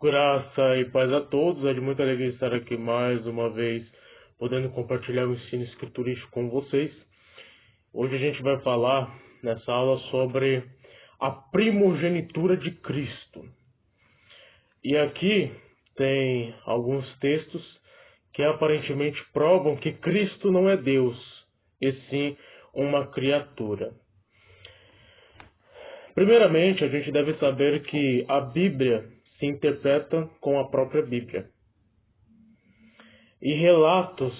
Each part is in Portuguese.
Graça e paz a todos. É de muita alegria estar aqui mais uma vez, podendo compartilhar o ensino escriturístico com vocês. Hoje a gente vai falar nessa aula sobre a primogenitura de Cristo. E aqui tem alguns textos que aparentemente provam que Cristo não é Deus, e sim uma criatura. Primeiramente, a gente deve saber que a Bíblia se interpreta com a própria Bíblia. E relatos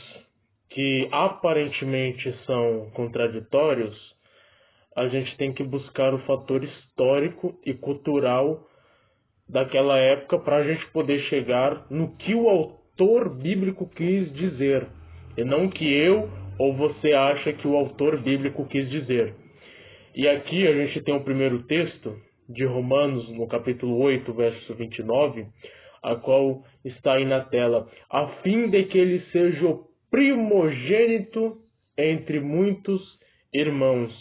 que aparentemente são contraditórios, a gente tem que buscar o fator histórico e cultural daquela época para a gente poder chegar no que o autor bíblico quis dizer, e não o que eu ou você acha que o autor bíblico quis dizer. E aqui a gente tem o primeiro texto de Romanos, no capítulo 8, verso 29, a qual está aí na tela, a fim de que ele seja o primogênito entre muitos irmãos.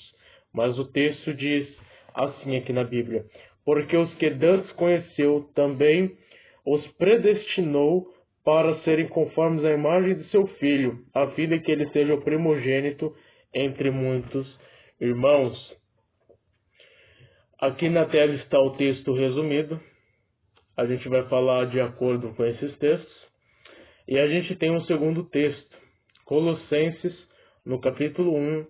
Mas o texto diz assim aqui na Bíblia: porque os que dantes conheceu, também os predestinou para serem conformes à imagem de seu Filho, a fim de que ele seja o primogênito entre muitos irmãos. Aqui na tela está o texto resumido. A gente vai falar de acordo com esses textos. E a gente tem um segundo texto, Colossenses, no capítulo 1,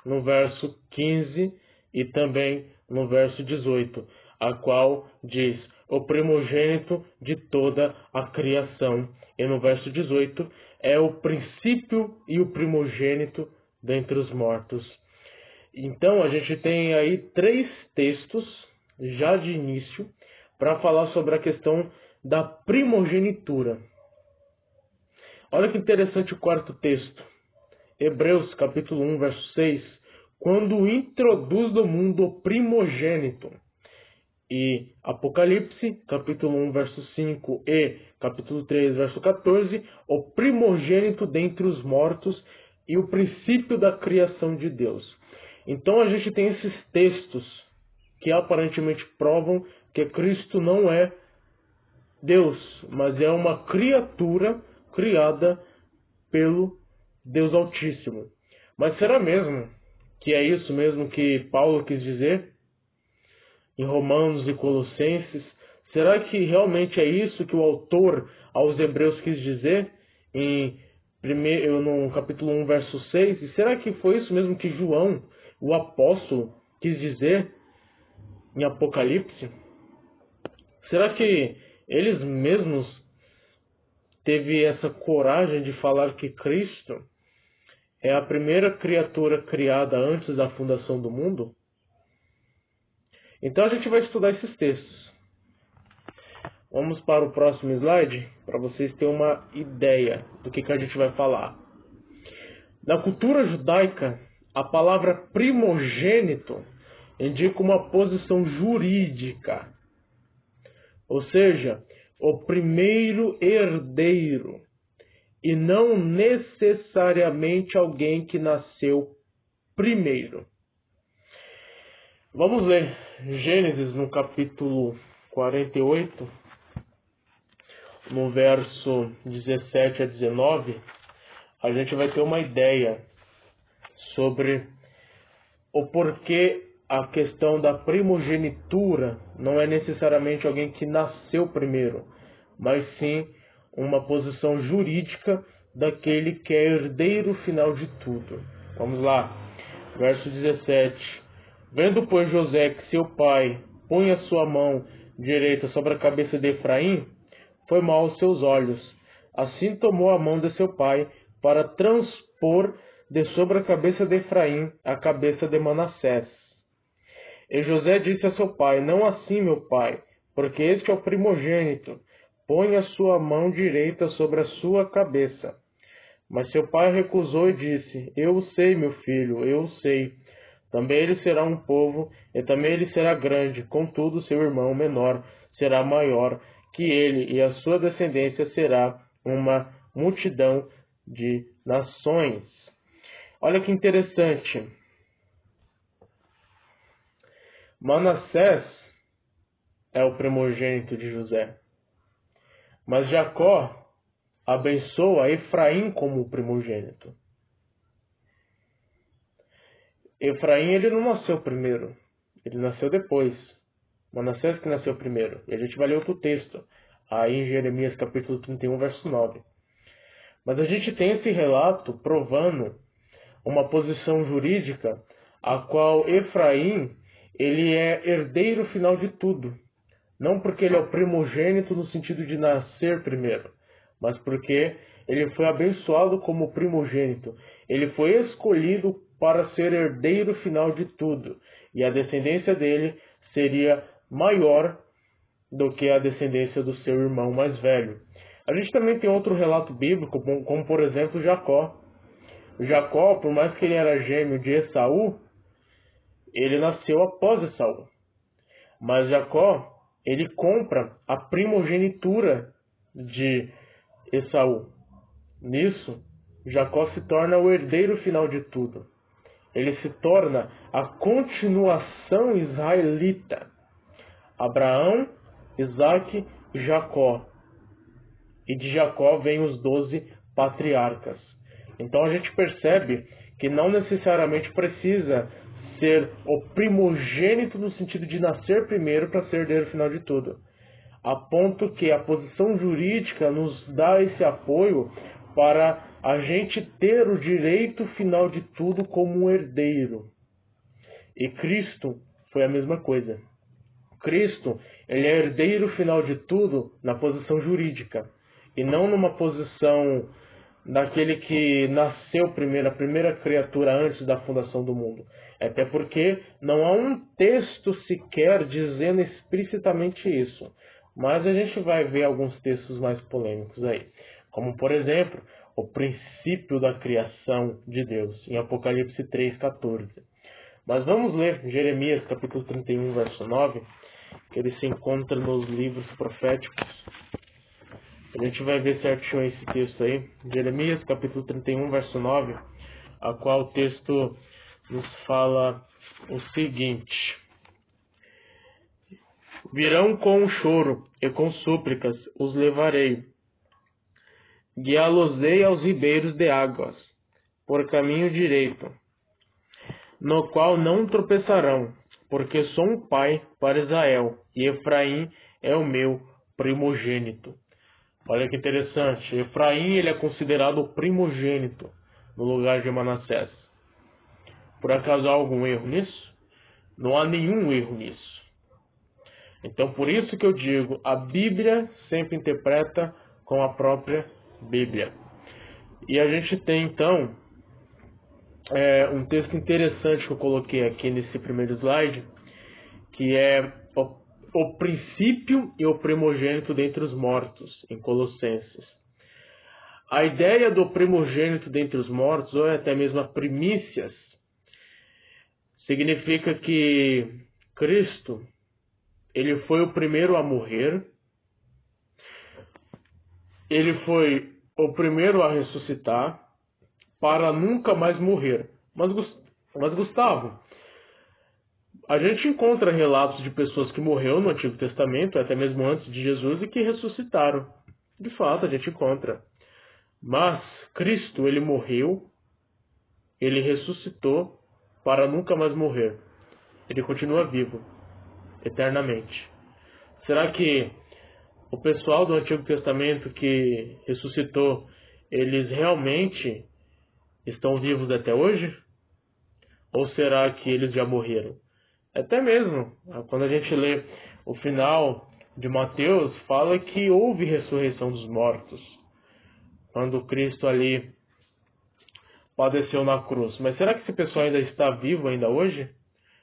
no verso 15 e também no verso 18, a qual diz: o primogênito de toda a criação. E no verso 18, é o princípio e o primogênito dentre os mortos. Então, a gente tem aí 3 textos, já de início, para falar sobre a questão da primogenitura. Olha que interessante o quarto texto. Hebreus, capítulo 1, verso 6. Quando introduz no mundo o primogênito. E Apocalipse, capítulo 1, verso 5 e capítulo 3, verso 14. O primogênito dentre os mortos e o princípio da criação de Deus. Então a gente tem esses textos que aparentemente provam que Cristo não é Deus, mas é uma criatura criada pelo Deus Altíssimo. Mas será mesmo que é isso mesmo que Paulo quis dizer em Romanos e Colossenses? Será que realmente é isso que o autor aos Hebreus quis dizer no capítulo 1, verso 6? E será que foi isso mesmo que João, o apóstolo, quis dizer em Apocalipse? Será que eles mesmos teve essa coragem de falar que Cristo é a primeira criatura criada antes da fundação do mundo? Então a gente vai estudar esses textos. Vamos para o próximo slide, para vocês terem uma ideia do que a gente vai falar. Na cultura judaica, a palavra primogênito indica uma posição jurídica, ou seja, o primeiro herdeiro, e não necessariamente alguém que nasceu primeiro. Vamos ler Gênesis no capítulo 48, no verso 17 a 19, a gente vai ter uma ideia sobre o porquê a questão da primogenitura não é necessariamente alguém que nasceu primeiro, mas sim uma posição jurídica daquele que é herdeiro final de tudo. Vamos lá, verso 17. Vendo, pois, José que seu pai punha sua mão direita sobre a cabeça de Efraim, foi mal aos seus olhos. Assim tomou a mão de seu pai para transpor de sobre a cabeça de Efraim a cabeça de Manassés. E José disse a seu pai: não assim, meu pai, porque este é o primogênito. Põe a sua mão direita sobre a sua cabeça. Mas seu pai recusou e disse: eu sei, meu filho, eu sei. Também ele será um povo, e também ele será grande. Contudo, seu irmão menor será maior que ele, e a sua descendência será uma multidão de nações. Olha que interessante. Manassés é o primogênito de José. Mas Jacó abençoa Efraim como primogênito. Efraim, ele não nasceu primeiro, ele nasceu depois. Manassés que nasceu primeiro. E a gente vai ler outro texto, aí em Jeremias capítulo 31, verso 9. Mas a gente tem esse relato provando uma posição jurídica a qual Efraim, ele é herdeiro final de tudo. Não porque ele é o primogênito no sentido de nascer primeiro, mas porque ele foi abençoado como primogênito. Ele foi escolhido para ser herdeiro final de tudo. E a descendência dele seria maior do que a descendência do seu irmão mais velho. A gente também tem outro relato bíblico, como por exemplo Jacó. Jacó, por mais que ele era gêmeo de Esaú, ele nasceu após Esaú. Mas Jacó, ele compra a primogenitura de Esaú. Nisso, Jacó se torna o herdeiro final de tudo. Ele se torna a continuação israelita. Abraão, Isaque e Jacó. E de Jacó vêm os 12 patriarcas. Então a gente percebe que não necessariamente precisa ser o primogênito no sentido de nascer primeiro para ser herdeiro final de tudo. A ponto que a posição jurídica nos dá esse apoio para a gente ter o direito final de tudo como um herdeiro. E Cristo foi a mesma coisa. Cristo, ele é herdeiro final de tudo na posição jurídica, e não numa posição daquele que nasceu primeiro, a primeira criatura antes da fundação do mundo. Até porque não há um texto sequer dizendo explicitamente isso. Mas a gente vai ver alguns textos mais polêmicos aí. Como, por exemplo, o princípio da criação de Deus, em Apocalipse 3,14. Mas vamos ler Jeremias, capítulo 31, verso 9, que ele se encontra nos livros proféticos. A gente vai ver certinho esse texto aí. Jeremias, capítulo 31, verso 9, a qual o texto nos fala o seguinte: virão com choro e com súplicas, os levarei. Guiá-los-ei aos ribeiros de águas, por caminho direito, no qual não tropeçarão, porque sou um pai para Israel, e Efraim é o meu primogênito. Olha que interessante, Efraim ele é considerado o primogênito no lugar de Manassés. Por acaso há algum erro nisso? Não há nenhum erro nisso. Então por isso que eu digo, a Bíblia sempre interpreta com a própria Bíblia. E a gente tem então um texto interessante que eu coloquei aqui nesse primeiro slide, que é o princípio e o primogênito dentre os mortos, em Colossenses. A ideia do primogênito dentre os mortos, ou até mesmo a primícias, significa que Cristo, ele foi o primeiro a morrer, ele foi o primeiro a ressuscitar, para nunca mais morrer. Mas Gustavo, a gente encontra relatos de pessoas que morreram no Antigo Testamento, até mesmo antes de Jesus, e que ressuscitaram. De fato, a gente encontra. Mas Cristo, ele morreu, ele ressuscitou para nunca mais morrer. Ele continua vivo, eternamente. Será que o pessoal do Antigo Testamento que ressuscitou, eles realmente estão vivos até hoje? Ou será que eles já morreram? Até mesmo, quando a gente lê o final de Mateus, fala que houve ressurreição dos mortos, quando Cristo ali padeceu na cruz. Mas será que esse pessoal ainda está vivo ainda hoje?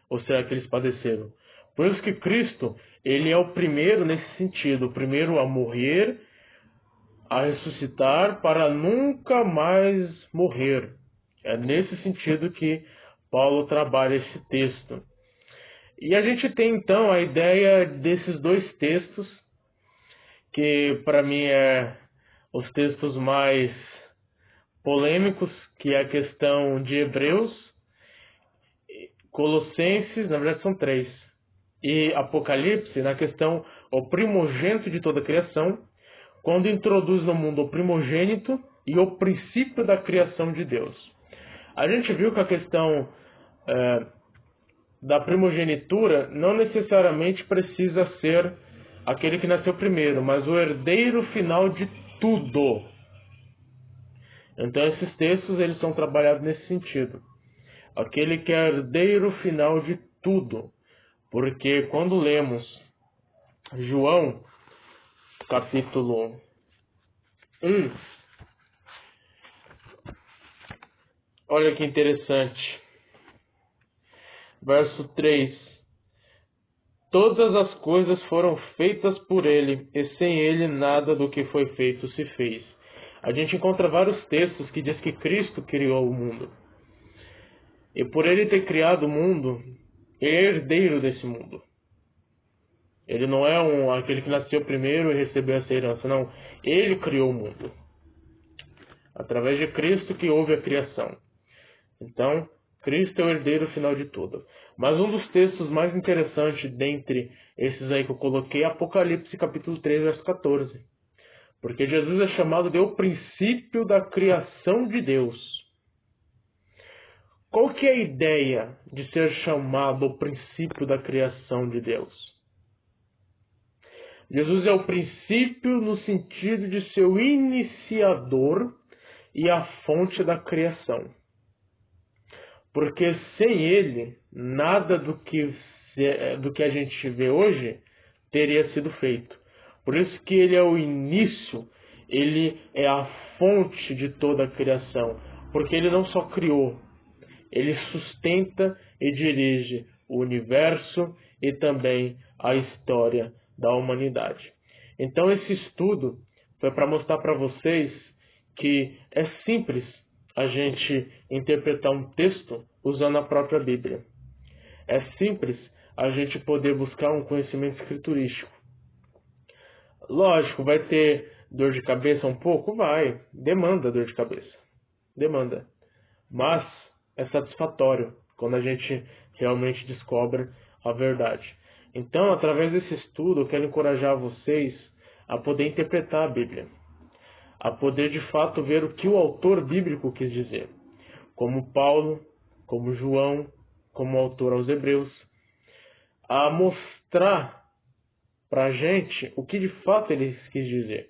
Ou será que eles padeceram? Por isso que Cristo, ele é o primeiro nesse sentido, o primeiro a morrer, a ressuscitar para nunca mais morrer. É nesse sentido que Paulo trabalha esse texto. E a gente tem então a ideia desses dois textos, que para mim é os textos mais polêmicos, que é a questão de Hebreus, Colossenses, na verdade são 3, e Apocalipse, na questão o primogênito de toda a criação, quando introduz no mundo o primogênito e o princípio da criação de Deus. A gente viu que a questão da primogenitura não necessariamente precisa ser aquele que nasceu primeiro, mas o herdeiro final de tudo. Então esses textos eles são trabalhados nesse sentido. Aquele que é herdeiro final de tudo. Porque quando lemos João, capítulo 1, olha que interessante. Verso 3. Todas as coisas foram feitas por ele, e sem ele nada do que foi feito se fez. A gente encontra vários textos que diz que Cristo criou o mundo. E por ele ter criado o mundo, ele é herdeiro desse mundo. Ele não é aquele que nasceu primeiro e recebeu essa herança, não. Ele criou o mundo. Através de Cristo que houve a criação. Então, Cristo é o herdeiro final de tudo. Mas um dos textos mais interessantes dentre esses aí que eu coloquei é Apocalipse capítulo 3, verso 14. Porque Jesus é chamado de o princípio da criação de Deus. Qual que é a ideia de ser chamado o princípio da criação de Deus? Jesus é o princípio no sentido de ser o iniciador e a fonte da criação. Porque sem ele, nada do que a gente vê hoje teria sido feito. Por isso que ele é o início, ele é a fonte de toda a criação. Porque ele não só criou, ele sustenta e dirige o universo e também a história da humanidade. Então esse estudo foi para mostrar para vocês que é simples a gente interpretar um texto usando a própria Bíblia. É simples a gente poder buscar um conhecimento escriturístico. Lógico, vai ter dor de cabeça um pouco? Vai. Demanda dor de cabeça. Demanda. Mas é satisfatório quando a gente realmente descobre a verdade. Então, através desse estudo, eu quero encorajar vocês a poder interpretar a Bíblia. A poder, de fato, ver o que o autor bíblico quis dizer. Como Paulo, como João, como autor aos Hebreus. A mostrar para a gente o que de fato ele quis dizer.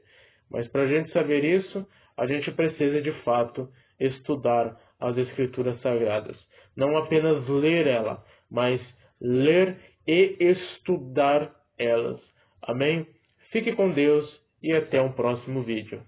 Mas para a gente saber isso, a gente precisa de fato estudar as Escrituras Sagradas. Não apenas ler ela, mas ler e estudar elas. Amém? Fique com Deus e até um próximo vídeo.